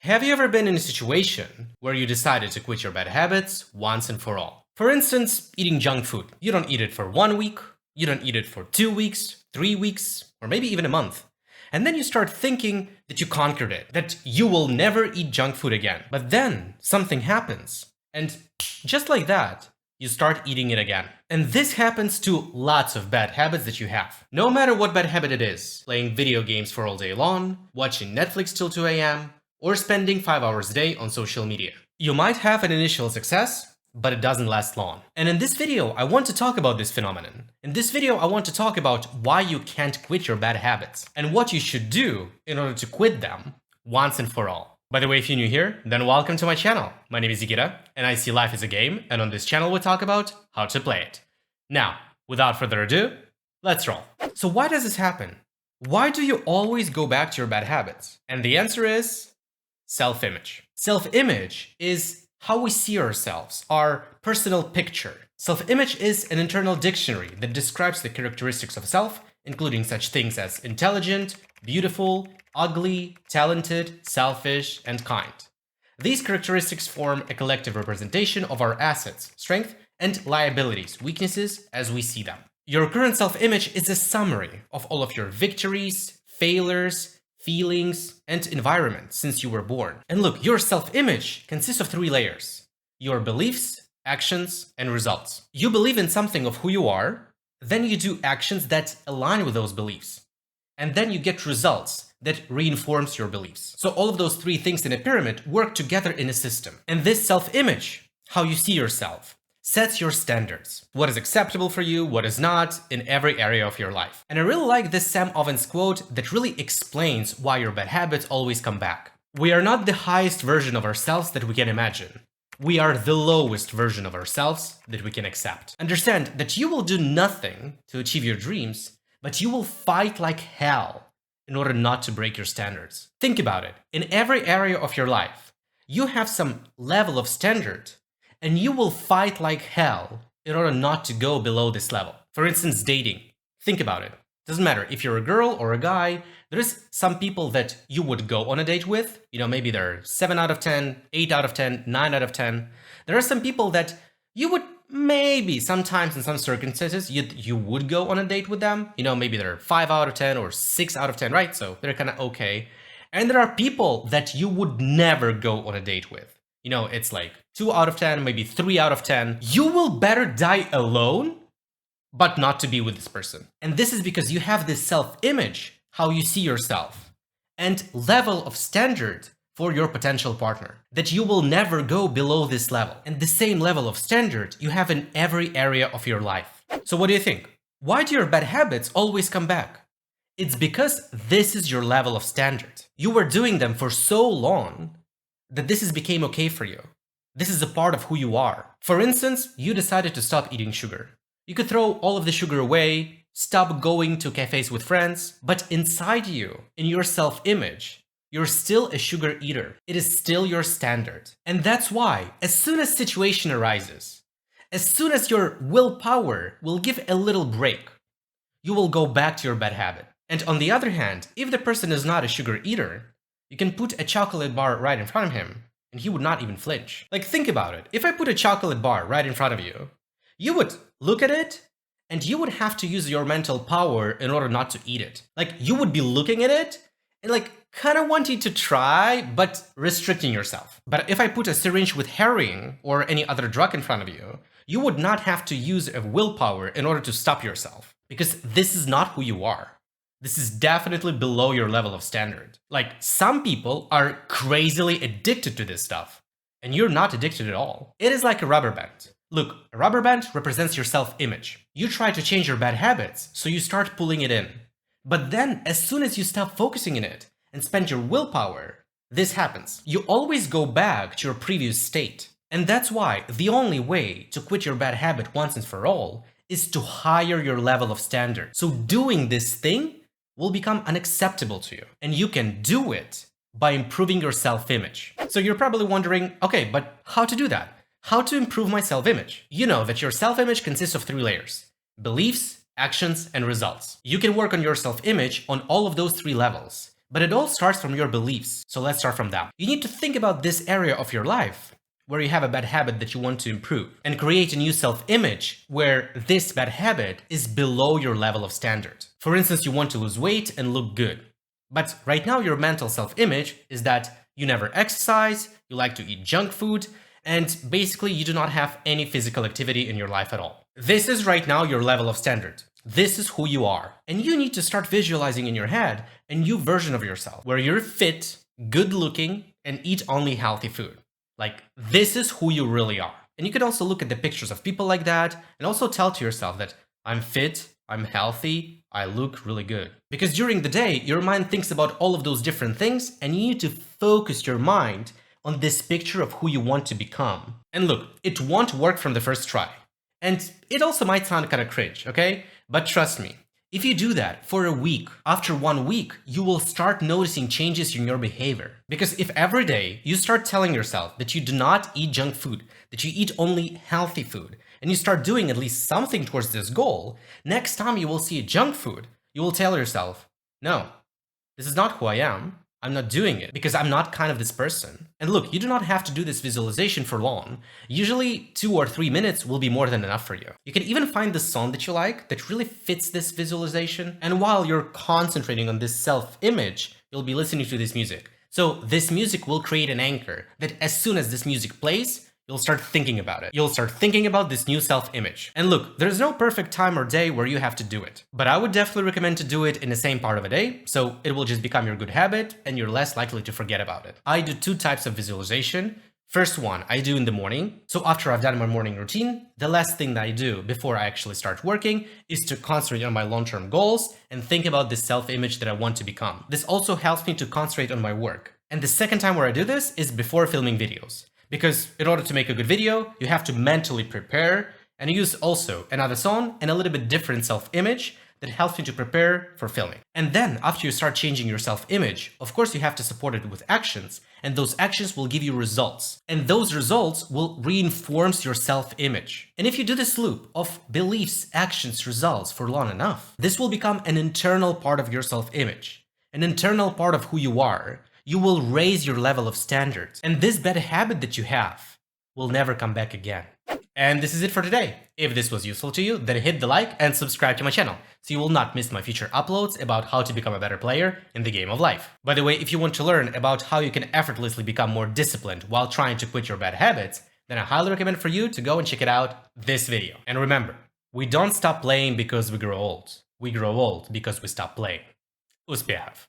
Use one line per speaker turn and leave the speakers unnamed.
Have you ever been in a situation where you decided to quit your bad habits once and for all? For instance, eating junk food. You don't eat it for 1 week, you don't eat it for 2 weeks, 3 weeks, or maybe even a month. And then you start thinking that you conquered it, that you will never eat junk food again. But then something happens, and just like that, you start eating it again. And this happens to lots of bad habits that you have. No matter what bad habit it is, playing video games for all day long, watching Netflix till 2 a.m., or spending 5 hours a day on social media. You might have an initial success, but it doesn't last long. And in this video, I want to talk about this phenomenon. In this video, I want to talk about why you can't quit your bad habits and what you should do in order to quit them once and for all. By the way, if you're new here, then welcome to my channel. My name is Nikita, and I see life as a game, and on this channel we talk about how to play it. Now, without further ado, let's roll. So why does this happen? Why do you always go back to your bad habits? And the answer is self-image. Self-image is how we see ourselves, our personal picture. Self-image is an internal dictionary that describes the characteristics of self, including such things as intelligent, beautiful, ugly, talented, selfish, and kind. These characteristics form a collective representation of our assets, strengths, and liabilities, weaknesses, as we see them. Your current self-image is a summary of all of your victories, failures, feelings, and environment since you were born. And look, your self-image consists of 3 layers: your beliefs, actions, and results. You believe in something of who you are, then you do actions that align with those beliefs, and then you get results that reinforce your beliefs. So all of those 3 things in a pyramid work together in a system. And this self-image, how you see yourself, sets your standards. What is acceptable for you, what is not, in every area of your life. And I really like this Sam Ovens quote that really explains why your bad habits always come back. We are not the highest version of ourselves that we can imagine. We are the lowest version of ourselves that we can accept. Understand that you will do nothing to achieve your dreams, but you will fight like hell in order not to break your standards. Think about it. In every area of your life, you have some level of standard, and you will fight like hell in order not to go below this level. For instance, dating. Think about it. Doesn't matter if you're a girl or a guy, there is some people that you would go on a date with. You know, maybe they're 7 out of 10, 8 out of 10, 9 out of 10. There are some people that you would maybe sometimes in some circumstances you would go on a date with them. You know, maybe they're 5 out of 10 or 6 out of 10, right? So they're kind of okay. And there are people that you would never go on a date with. You know, it's like 2 out of 10, maybe 3 out of 10. You will better die alone, but not to be with this person. And this is because you have this self-image, how you see yourself, and level of standard for your potential partner, that you will never go below this level. And the same level of standard you have in every area of your life. So what do you think? Why do your bad habits always come back? It's because this is your level of standard. You were doing them for so long that this became okay for you. This is a part of who you are. For instance, you decided to stop eating sugar. You could throw all of the sugar away, stop going to cafes with friends, but inside you, in your self-image, you're still a sugar eater. It is still your standard. And that's why, as soon as situation arises, as soon as your willpower will give a little break, you will go back to your bad habit. And on the other hand, if the person is not a sugar eater, you can put a chocolate bar right in front of him, and he would not even flinch. Like, think about it. If I put a chocolate bar right in front of you, you would look at it, and you would have to use your mental power in order not to eat it. Like, you would be looking at it, and like, kind of wanting to try, but restricting yourself. But if I put a syringe with heroin or any other drug in front of you, you would not have to use a willpower in order to stop yourself, because this is not who you are. This is definitely below your level of standard. Like, some people are crazily addicted to this stuff, and you're not addicted at all. It is like a rubber band. Look, a rubber band represents your self-image. You try to change your bad habits, so you start pulling it in. But then, as soon as you stop focusing on it and spend your willpower, this happens. You always go back to your previous state. And that's why the only way to quit your bad habit once and for all is to higher your level of standard. So doing this thing will become unacceptable to you. And you can do it by improving your self-image. So you're probably wondering, okay, but how to do that? How to improve my self-image? You know that your self-image consists of 3 layers: beliefs, actions, and results. You can work on your self-image on all of those 3 levels But it all starts from your beliefs. So let's start from that. You need to think about this area of your life where you have a bad habit that you want to improve and create a new self-image where this bad habit is below your level of standard. For instance, you want to lose weight and look good. But right now your mental self-image is that you never exercise, you like to eat junk food, and basically you do not have any physical activity in your life at all. This is right now your level of standard. This is who you are. And you need to start visualizing in your head a new version of yourself where you're fit, good looking, and eat only healthy food. Like, this is who you really are. And you can also look at the pictures of people like that and also tell to yourself that I'm fit, I'm healthy, I look really good. Because during the day, your mind thinks about all of those different things and you need to focus your mind on this picture of who you want to become. And look, it won't work from the first try. And it also might sound kind of cringe, okay? But trust me, if you do that for a week, after 1 week, you will start noticing changes in your behavior. Because if every day you start telling yourself that you do not eat junk food, that you eat only healthy food, and you start doing at least something towards this goal, next time you will see junk food, you will tell yourself, no, this is not who I am. I'm not doing it because I'm not kind of this person. And look, you do not have to do this visualization for long. Usually 2 or 3 minutes will be more than enough for you. You can even find the song that you like that really fits this visualization. And while you're concentrating on this self-image, you'll be listening to this music. So this music will create an anchor that as soon as this music plays, you'll start thinking about it. You'll start thinking about this new self-image. And look, there's no perfect time or day where you have to do it. But I would definitely recommend to do it in the same part of a day, so it will just become your good habit and you're less likely to forget about it. I do 2 types of visualization. First one, I do in the morning. So after I've done my morning routine, the last thing that I do before I actually start working is to concentrate on my long-term goals and think about the self-image that I want to become. This also helps me to concentrate on my work. And the second time where I do this is before filming videos. Because in order to make a good video, you have to mentally prepare and use also another song and a little bit different self-image that helps you to prepare for filming. And then after you start changing your self-image, of course you have to support it with actions, and those actions will give you results. And those results will reinforce your self-image. And if you do this loop of beliefs, actions, results for long enough, this will become an internal part of your self-image, an internal part of who you are. You will raise your level of standards, and this bad habit that you have will never come back again. And this is it for today. If this was useful to you, then hit the like and subscribe to my channel, so you will not miss my future uploads about how to become a better player in the game of life. By the way, if you want to learn about how you can effortlessly become more disciplined while trying to quit your bad habits, then I highly recommend for you to go and check it out this video. And remember, we don't stop playing because we grow old. We grow old because we stop playing. Uspiev.